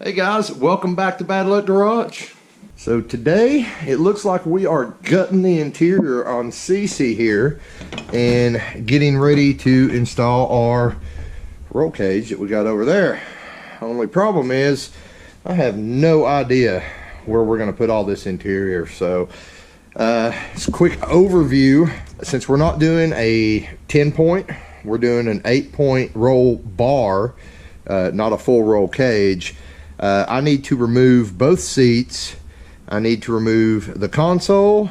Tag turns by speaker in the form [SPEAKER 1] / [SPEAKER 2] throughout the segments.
[SPEAKER 1] Hey guys, welcome back to Bad Luck Garage. So today it looks like we are gutting the interior on CC here and getting ready to install our roll cage that we got over there. Only problem is I have no idea where we're going to put all this interior. So it's a quick overview. Since we're not doing a 10-point, we're doing an 8-point roll bar, not a full roll cage. I need to remove both seats. I need to remove the console.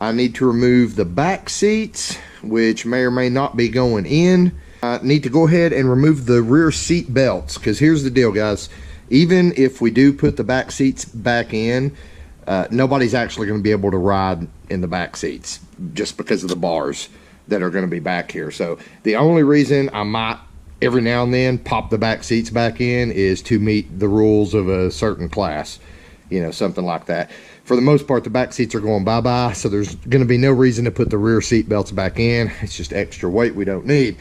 [SPEAKER 1] I need to remove the back seats, which may or may not be going in. I need to go ahead and remove the rear seat belts, because here's the deal, guys. Even if we do put the back seats back in, nobody's actually going to be able to ride in the back seats just because of the bars that are going to be back here. So the only reason I might every now and then pop the back seats back in is to meet the rules of a certain class, you know, something like that. For the most part, the back seats are going bye-bye, so there's going to be no reason to put the rear seat belts back in. It's just extra weight we don't need.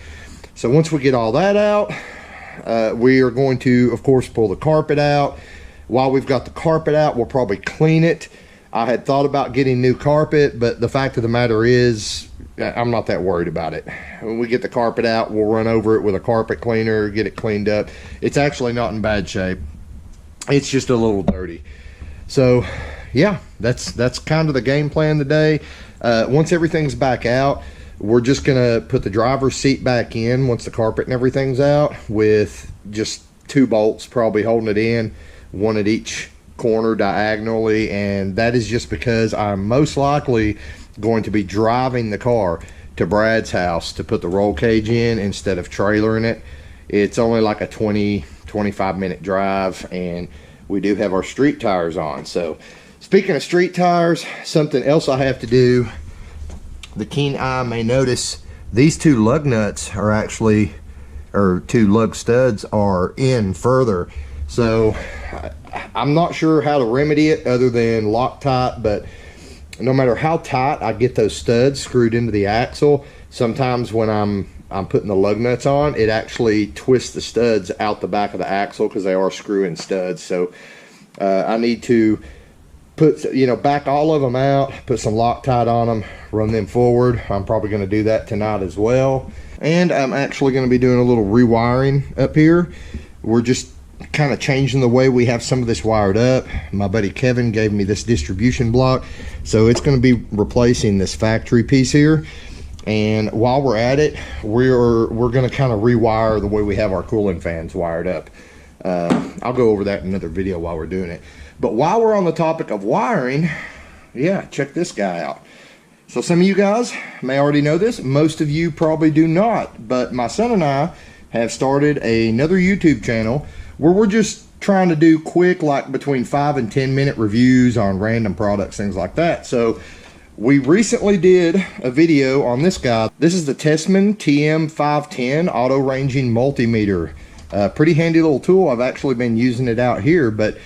[SPEAKER 1] So once we get all that out, we are going to, of course, pull the carpet out. While we've got the carpet out, we'll probably clean it. I had thought about getting new carpet, but the fact of the matter is, I'm not that worried about it. When we get the carpet out, we'll run over it with a carpet cleaner, get it cleaned up. It's actually not in bad shape. It's just a little dirty. So yeah, that's kind of the game plan today. Once everything's back out, we're just gonna put the driver's seat back in once the carpet and everything's out, with just 2 bolts probably holding it in, one at each corner diagonally. And that is just because I'm most likely going to be driving the car to Brad's house to put the roll cage in instead of trailering it. It's only like a 20-25 minute drive, and we do have our street tires on. So speaking of street tires, something else I have to do, the keen eye may notice these 2 lug nuts are actually, or 2 lug studs are in further. So I'm not sure how to remedy it other than Loctite, but no matter how tight I get those studs screwed into the axle, sometimes when I'm putting the lug nuts on, it actually twists the studs out the back of the axle because they are screw-in studs. So I need to put, back all of them out, put some Loctite on them, run them forward. I'm probably going to do that tonight as well. And I'm actually going to be doing a little rewiring up here. We're just kind of changing the way we have some of this wired up. My buddy Kevin gave me this distribution block, so it's going to be replacing this factory piece here. And while we're at it, we're going to kind of rewire the way we have our cooling fans wired up. I'll go over that in another video while we're doing it. But while we're on the topic of wiring, yeah, check this guy out. So some of you guys may already know this, most of you probably do not, but my son and I have started another YouTube channel where we're just trying to do quick, like between 5 and 10 minute reviews on random products, things like that. So we recently did a video on this guy. This is the Tessman TM510 auto ranging multimeter. Pretty handy little tool. I've actually been using it out here, but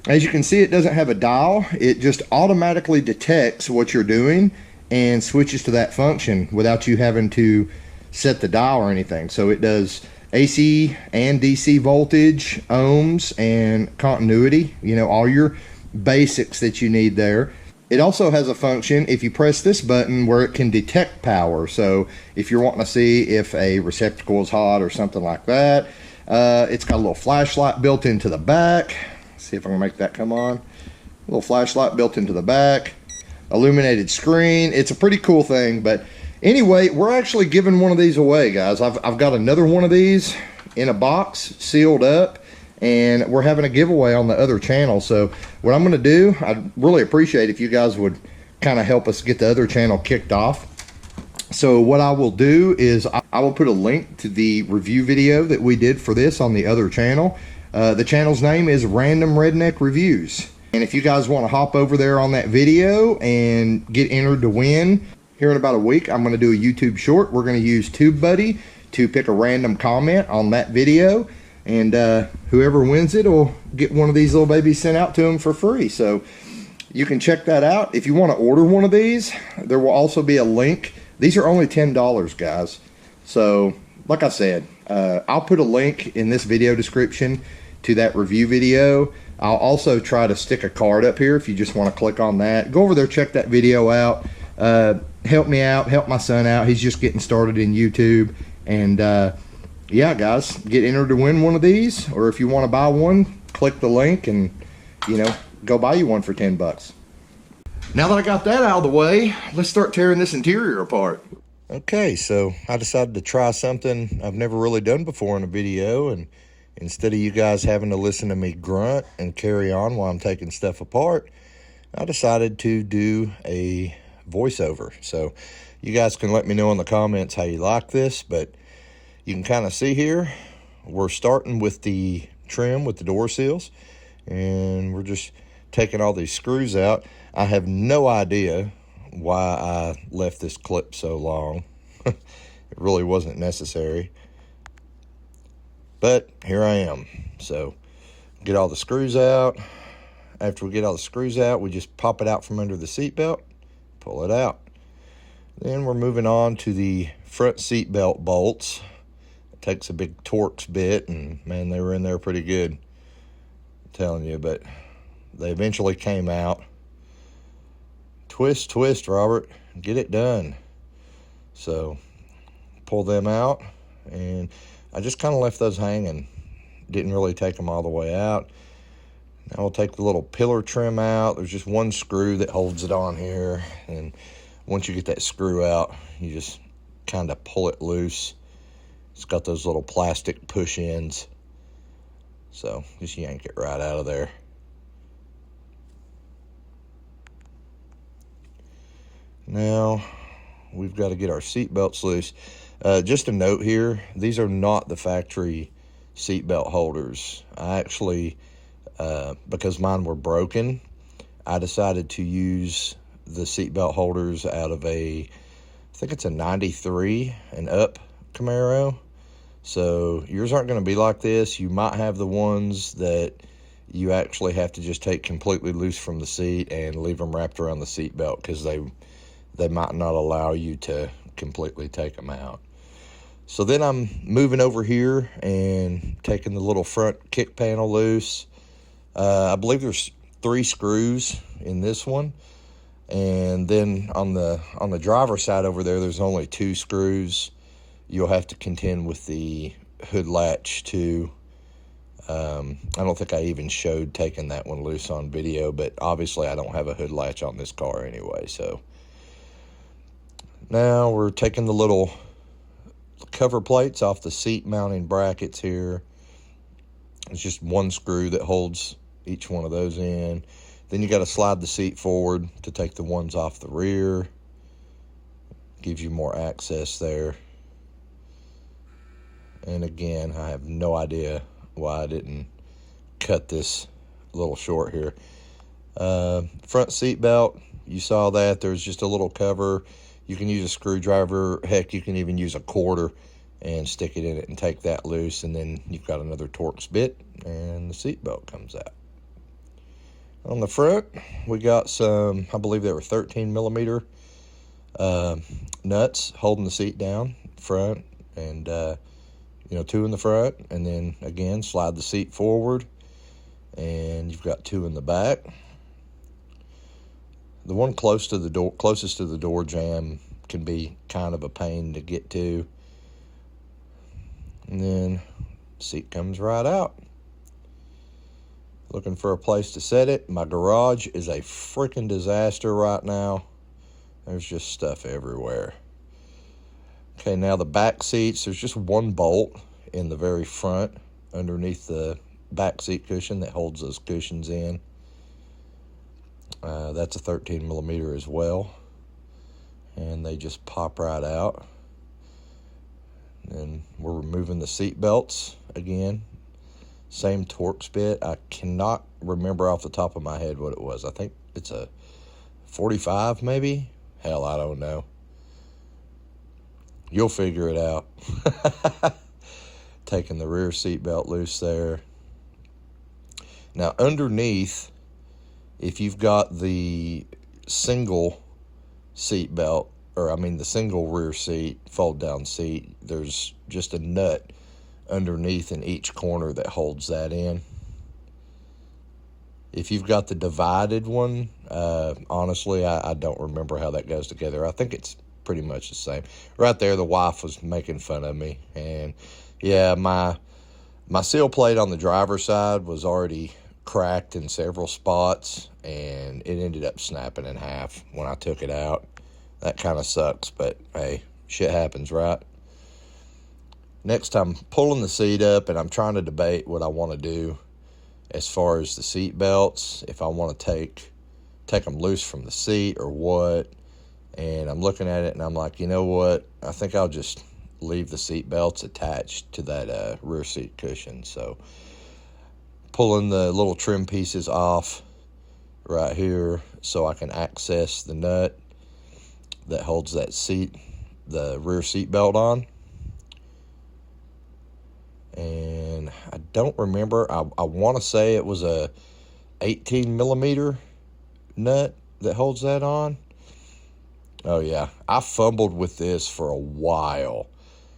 [SPEAKER 1] as you can see, it doesn't have a dial. It just automatically detects what you're doing and switches to that function without you having to set the dial or anything. So it does AC and DC voltage, ohms, and continuity, all your basics that you need there. It also has a function, if you press this button, where it can detect power. So if you're wanting to see if a receptacle is hot or something like that, it's got a little flashlight built into the back. Let's see if I can make that come on. A little flashlight built into the back, illuminated screen. It's a pretty cool thing. But anyway, we're actually giving one of these away, guys. I've got another one of these in a box, sealed up, and we're having a giveaway on the other channel. So what I'm going to do, I'd really appreciate if you guys would kind of help us get the other channel kicked off. So what I will do is I will put a link to the review video that we did for this on the other channel. The channel's name is Random Redneck Reviews. And if you guys want to hop over there on that video and get entered to win, here in about a week, I'm going to do a YouTube short. We're going to use TubeBuddy to pick a random comment on that video. And whoever wins it will get one of these little babies sent out to them for free. So you can check that out. If you want to order one of these, there will also be a link. These are only $10, guys. So like I said, I'll put a link in this video description to that review video. I'll also try to stick a card up here if you just want to click on that. Go over there, check that video out. Help me out, help my son out. He's just getting started in YouTube. And yeah, guys, get entered to win one of these. Or if you want to buy one, click the link and, you know, go buy you one for 10 bucks. Now that I got that out of the way, let's start tearing this interior apart. Okay, so I decided to try something I've never really done before in a video, and instead of you guys having to listen to me grunt and carry on while I'm taking stuff apart, I decided to do a voiceover. So you guys can let me know in the comments how you like this, but you can kind of see here, we're starting with the trim with the door seals, and we're just taking all these screws out. I have no idea why I left this clip so long. It really wasn't necessary. But here I am. So get all the screws out. After we get all the screws out, we just pop it out from under the seat belt, pull it out. Then we're moving on to the front seat belt bolts. It takes a big Torx bit, and man, they were in there pretty good. I'm telling you, but they eventually came out. Twist, twist, Robert. Get it done. So, pull them out, and I just kind of left those hanging. Didn't really take them all the way out. Now we'll take the little pillar trim out. There's just one screw that holds it on here, and once you get that screw out, you just kind of pull it loose. It's got those little plastic push-ins. So, just yank it right out of there. Now, we've got to get our seat belts loose. Just a note here, these are not the factory seat belt holders. I actually, because mine were broken, I decided to use the seat belt holders out of I think it's a 93 and up Camaro. So yours aren't going to be like this. You might have the ones that you actually have to just take completely loose from the seat and leave them wrapped around the seat belt, because they might not allow you to completely take them out. So then I'm moving over here and taking the little front kick panel loose. I believe there's 3 screws in this one. And then on the driver's side over there, there's only 2 screws. You'll have to contend with the hood latch too. I don't think I even showed taking that one loose on video, but obviously I don't have a hood latch on this car anyway, so. Now we're taking the little cover plates off the seat mounting brackets here. It's just one screw that holds each one of those in. Then you got to slide the seat forward to take the ones off the rear. Gives you more access there. And again, I have no idea why I didn't cut this a little short here. Front seat belt, you saw that. There's just a little cover. You can use a screwdriver. Heck, you can even use a quarter and stick it in it and take that loose. And then you've got another Torx bit and the seat belt comes out. On the front, we got some, I believe they were 13 millimeter nuts holding the seat down front, and, 2 in the front. And then, again, slide the seat forward. And you've got 2 in the back. The one closest to the door jamb can be kind of a pain to get to. And then seat comes right out. Looking for a place to set it. My garage is a freaking disaster right now. There's just stuff everywhere. Okay, now the back seats, there's just one bolt in the very front underneath the back seat cushion that holds those cushions in. That's a 13 millimeter as well. And they just pop right out. And we're removing the seat belts again. Same Torx bit. I cannot remember off the top of my head what it was. I think it's a 45 maybe? Hell, I don't know. You'll figure it out. Taking the rear seat belt loose there. Now underneath, if you've got the single seat belt, the single rear seat, fold down seat, there's just a nut underneath in each corner that holds that in.
[SPEAKER 2] If you've got the divided one, honestly, I don't remember how that goes together. I think it's pretty much the same. Right there, the wife was making fun of me. And yeah, my seal plate on the driver's side was already cracked in several spots, and it ended up snapping in half when I took it out. That kind of sucks, but hey, shit happens, right? Next, I'm pulling the seat up, and I'm trying to debate what I want to do as far as the seat belts, if I want to take them loose from the seat or what. And I'm looking at it, and I'm like, you know what? I think I'll just leave the seat belts attached to that rear seat cushion. So pulling the little trim pieces off right here so I can access the nut that holds that seat, the rear seat belt on. And I don't remember, I want to say it was a 18 millimeter nut that holds that on. Oh yeah, I fumbled with this for a while.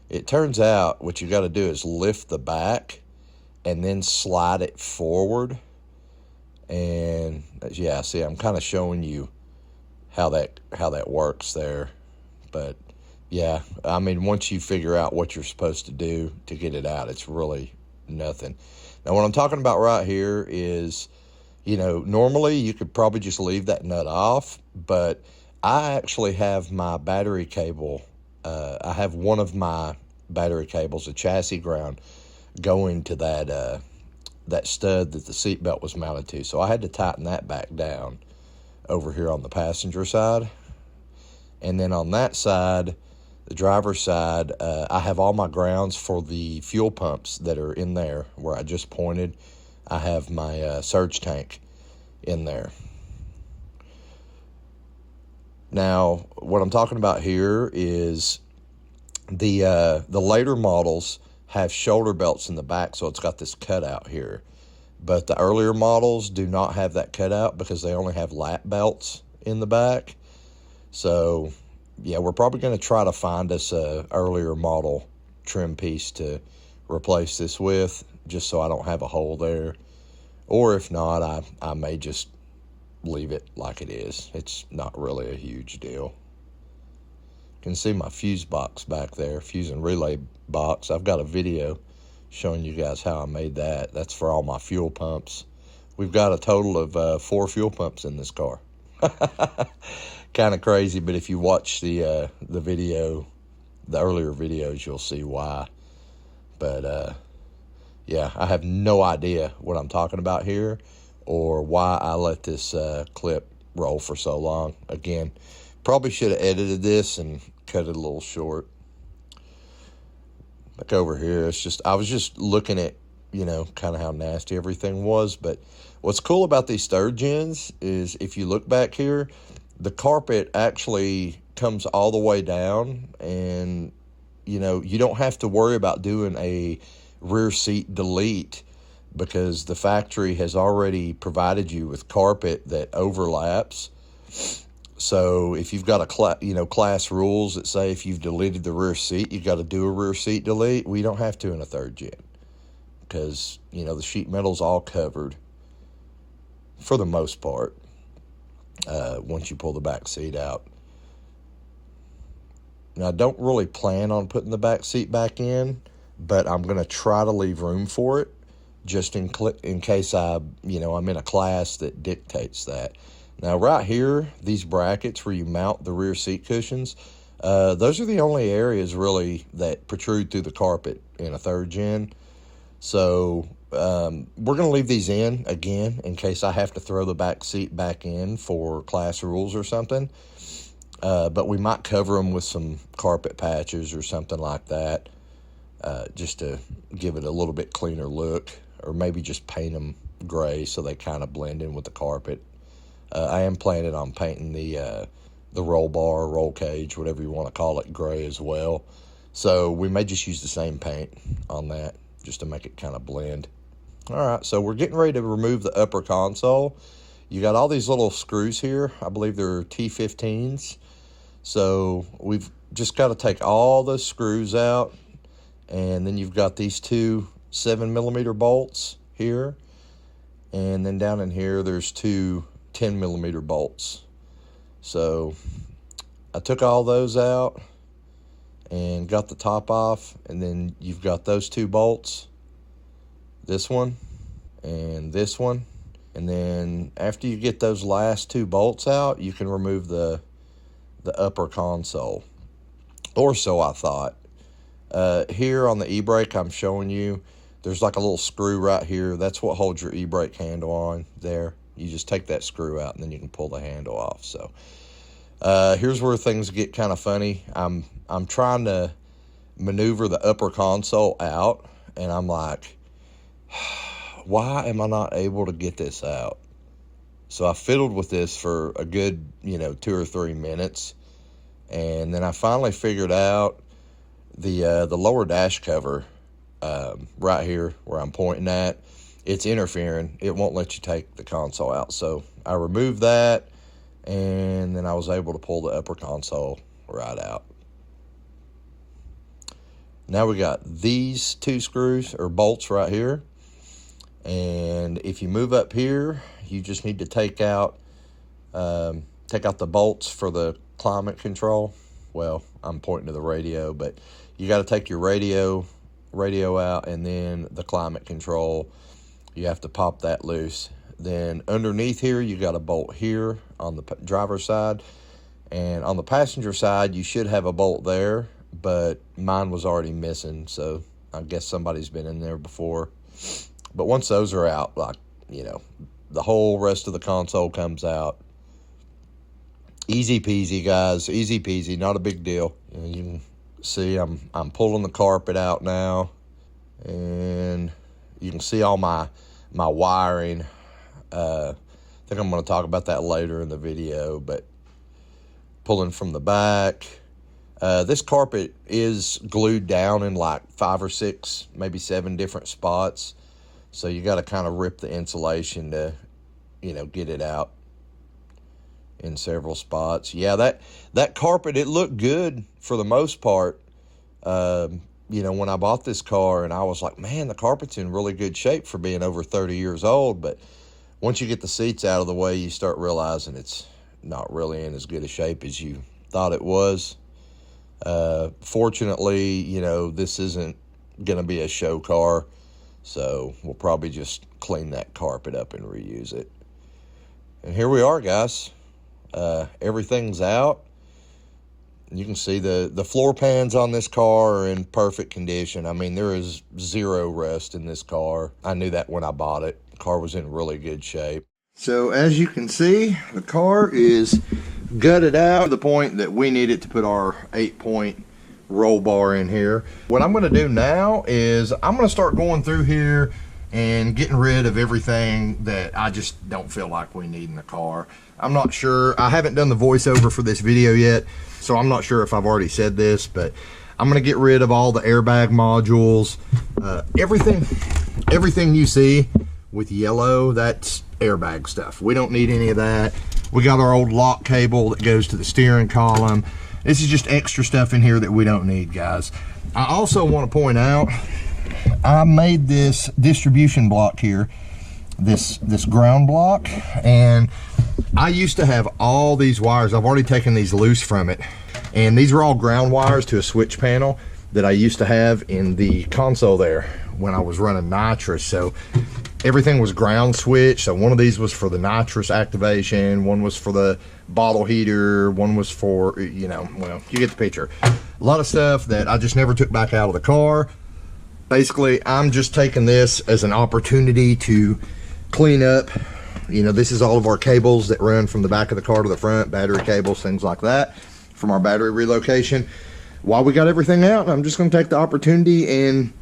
[SPEAKER 2] It turns out what you got to do is lift the back and then slide it forward. And yeah, see, I'm kind of showing you how that works there. But yeah, I mean, once you figure out what you're supposed to do to get it out, it's really nothing. Now, what I'm talking about right here is, you know, normally you could probably just leave that nut off, but I actually have my battery cable. I have one of my battery cables, a chassis ground, going to that stud that the seatbelt was mounted to. So I had to tighten that back down over here on the passenger side. And then on that side, the driver's side, I have all my grounds for the fuel pumps that are in there where I just pointed. I have my surge tank in there. Now, what I'm talking about here is the later models have shoulder belts in the back, so it's got this cutout here. But the earlier models do not have that cutout because they only have lap belts in the back. So yeah, we're probably going to try to find us a earlier model trim piece to replace this with, just so I don't have a hole there. Or if not, I may just leave it like it is. It's not really a huge deal. You can see my fuse box back there, fuse and relay box. I've got a video showing you guys how I made that. That's for all my fuel pumps. We've got a total of 4 fuel pumps in this car. Kind of crazy, but if you watch the video, the earlier videos, you'll see why. But yeah, I have no idea what I'm talking about here or why I let this clip roll for so long. Again, probably should have edited this and cut it a little short. Back over here, I was just looking at, you know, kind of how nasty everything was. But what's cool about these third gens is if you look back here, the carpet actually comes all the way down, and, you know, you don't have to worry about doing a rear seat delete because the factory has already provided you with carpet that overlaps. So if you've got class rules that say if you've deleted the rear seat, you've got to do a rear seat delete. We don't have to in a third gen because, you know, the sheet metal's all covered for the most part once you pull the back seat out. Now, I don't really plan on putting the back seat back in, but I'm going to try to leave room for it just in case I'm in a class that dictates that. Now, right here, these brackets where you mount the rear seat cushions, those are the only areas really that protrude through the carpet in a third gen. So we're going to leave these in again in case I have to throw the back seat back in for class rules or something. But we might cover them with some carpet patches or something like that, just to give it a little bit cleaner look, or maybe just paint them gray so they kind of blend in with the carpet. I am planning on painting the roll bar, roll cage, whatever you want to call it, gray as well. So we may just use the same paint on that just to make it kind of blend. All right, so we're getting ready to remove the upper console. You got all these little screws here. I believe they're T15s. So we've just got to take all those screws out. And then you've got these two 7mm bolts here. And then down in here, there's two 10mm bolts. So I took all those out and got the top off, and then you've got those two bolts, this one and this one. And then after you get those last two bolts out, you can remove the upper console, or so I thought. Here on the e-brake, I'm showing you, there's like a little screw right here. That's what holds your e-brake handle on there. You just take that screw out and then you can pull the handle off. So here's where things get kind of funny. I'm trying to maneuver the upper console out, and I'm like, why am I not able to get this out? So I fiddled with this for a good, 2 or 3 minutes. And then I finally figured out the lower dash cover right here where I'm pointing at. It's interfering. It won't let you take the console out. So I removed that, and then I was able to pull the upper console right out. Now we got these two screws or bolts right here. And if you move up here, you just need to take out the bolts for the climate control. Well, I'm pointing to the radio, but you got to take your radio out, and then the climate control, you have to pop that loose. Then underneath here, you got a bolt here on the driver's side, and on the passenger side, you should have a bolt there, but mine was already missing, so I guess somebody's been in there before. But once those are out, the whole rest of the console comes out. Easy peasy, guys. Easy peasy. Not a big deal. You can see I'm pulling the carpet out now, and you can see all my wiring. I think I'm going to talk about that later in the video, but pulling from the back. This carpet is glued down in like 5 or 6, maybe 7 different spots. So you got to kind of rip the insulation to, get it out in several spots. Yeah, that carpet, it looked good for the most part. When I bought this car, and I was like, man, the carpet's in really good shape for being over 30 years old. But once you get the seats out of the way, you start realizing it's not really in as good a shape as you thought it was. Fortunately, this isn't going to be a show car. So we'll probably just clean that carpet up and reuse it. And here we are, guys. Everything's out. You can see the floor pans on this car are in perfect condition. I mean, there is 0 rust in this car. I knew that when I bought it. The car was in really good shape.
[SPEAKER 1] So as you can see, the car is gutted out to the point that we needed to put our 8-point roll bar in here. What I'm going to do now is I'm going to start going through here and getting rid of everything that I just don't feel like we need in the car. I'm not sure. I haven't done the voiceover for this video yet, so I'm not sure if I've already said this, but I'm going to get rid of all the airbag modules. Everything you see with yellow, that's airbag stuff. We don't need any of that. We got our old lock cable that goes to the steering column. This is just extra stuff in here that we don't need, guys. I also want to point out, I made this distribution block here, this ground block, and I used to have all these wires. I've already taken these loose from it, and these are all ground wires to a switch panel that I used to have in the console there when I was running nitrous. So everything was ground switch. So one of these was for the nitrous activation, one was for the bottle heater, one was for, well, you get the picture. A lot of stuff that I just never took back out of the car. Basically, I'm just taking this as an opportunity to clean up. This is all of our cables that run from the back of the car to the front, battery cables, things like that, from our battery relocation. While we got everything out, I'm just going to take the opportunity and,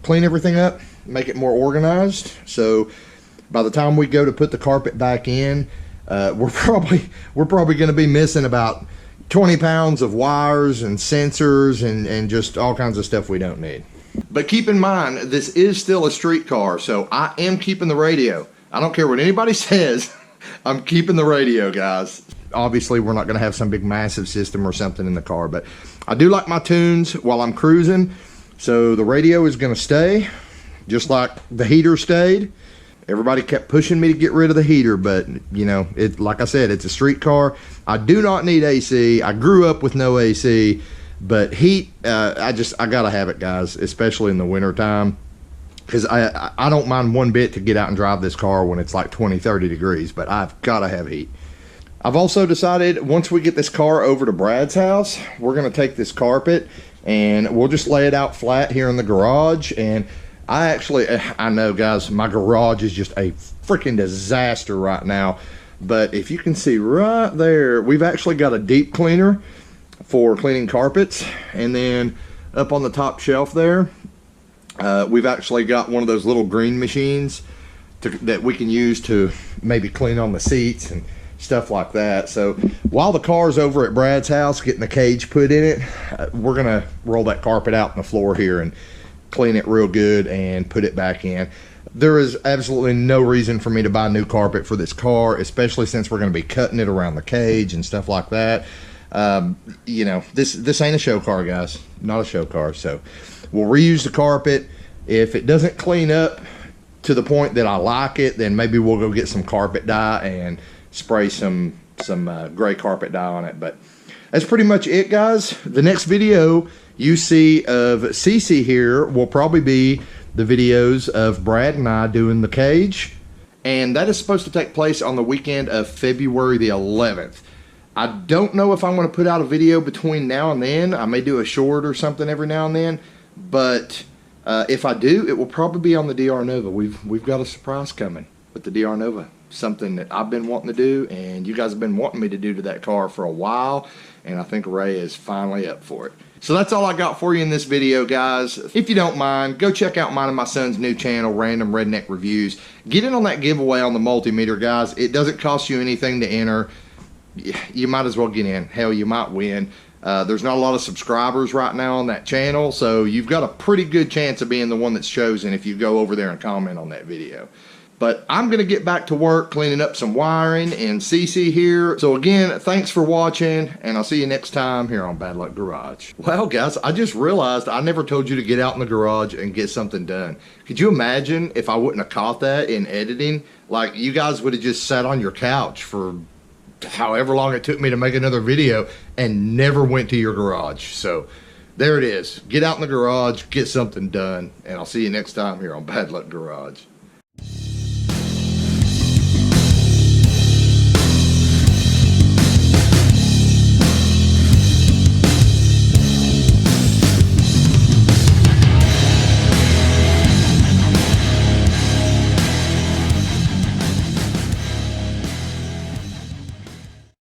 [SPEAKER 1] clean everything up, make it more organized. So by the time we go to put the carpet back in, we're probably going to be missing about 20 pounds of wires and sensors and just all kinds of stuff we don't need. But keep in mind, this is still a street car, so I am keeping the radio. I don't care what anybody says. I'm keeping the radio, guys. Obviously, we're not going to have some big massive system or something in the car, but I do like my tunes while I'm cruising. So the radio is going to stay, just like the heater stayed. Everybody kept pushing me to get rid of the heater, but you know, like I said, it's a street car. I do not need AC. I grew up with no AC, but heat, I gotta have it, guys, especially in the winter time, because I don't mind one bit to get out and drive this car when it's like 20-30 degrees, but I've gotta have heat. I've also decided once we get this car over to Brad's house, we're gonna take this carpet and we'll just lay it out flat here in the garage. And I know, guys, my garage is just a freaking disaster right now, but if you can see right there, we've actually got a deep cleaner for cleaning carpets, and then up on the top shelf there, we've actually got one of those little green machines that we can use to maybe clean on the seats and stuff like that. So while the car's over at Brad's house getting the cage put in it, we're gonna roll that carpet out on the floor here and clean it real good and put it back in. There is absolutely no reason for me to buy new carpet for this car, especially since we're going to be cutting it around the cage and stuff like that. You know, this ain't a show car, guys, not a show car. So we'll reuse the carpet. If it doesn't clean up to the point that I like it, then maybe we'll go get some carpet dye and spray some gray carpet dye on it. But that's pretty much it, guys. The next video you see of Cece here will probably be the videos of Brad and I doing the cage, and that is supposed to take place on the weekend of February the 11th. I don't know if I'm going to put out a video between now and then. I may do a short or something every now and then, but if I do, it will probably be on the DR Nova. We've got a surprise coming with the DR Nova, something that I've been wanting to do, and you guys have been wanting me to do to that car for a while, and I think Ray is finally up for it. So that's all I got for you in this video, guys. If you don't mind, go check out mine and my son's new channel, Random Redneck Reviews. Get in on that giveaway on the multimeter, guys. It doesn't cost you anything to enter. You might as well get in. Hell, you might win. There's not a lot of subscribers right now on that channel, so you've got a pretty good chance of being the one that's chosen if you go over there and comment on that video. But I'm going to get back to work cleaning up some wiring in CC here. So again, thanks for watching, and I'll see you next time here on Bad Luck Garage. Well, guys, I just realized I never told you to get out in the garage and get something done. Could you imagine if I wouldn't have caught that in editing? Like, you guys would have just sat on your couch for however long it took me to make another video and never went to your garage. So there it is. Get out in the garage, get something done, and I'll see you next time here on Bad Luck Garage.